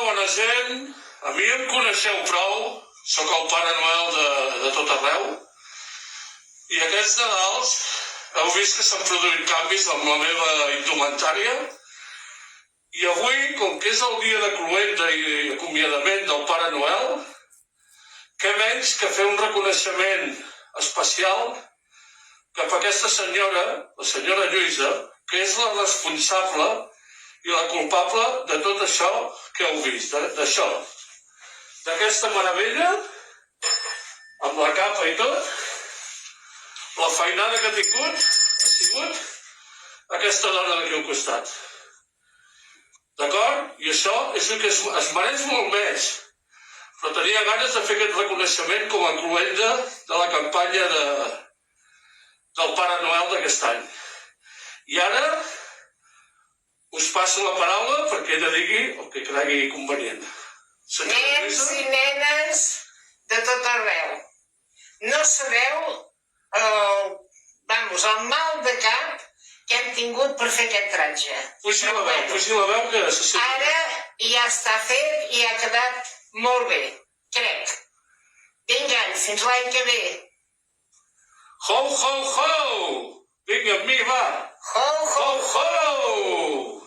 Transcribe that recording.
bona gent. A mi em coneixeu prou. Soc el Pare Noel de tot arreu. I aquests Nadals heu vist que s'han produït canvis amb la meva indumentària. I avui, com que és el dia de cloenda i acomiadament del Pare Noel, què menys que fer un reconeixement especial cap a aquesta senyora, la senyora Lluïsa, que és la responsable i la culpable de tot això que heu vist, d'això. D'aquesta meravella, amb la capa i tot, la feinada que ha tingut ha sigut aquesta dona d'aquí al costat. D'acord? I això és el que es mereix molt més. Però tenia ganes de fer aquest reconeixement com a cloenda de la campanya del Pare Noel d'aquest any. I ara us passo la paraula perquè ella digui el que cregui convenient. Nens i nenes de tot arreu, no sabeu el mal de cap que hem tingut per fer aquest tratge. Pugi la veu que se sent. Ara ja està fet i ha quedat molt bé, crec. Vinga, fins l'any que ve. Ho, ho, ho! Vinga amb mi, va! Ho, ho, Ho, ho!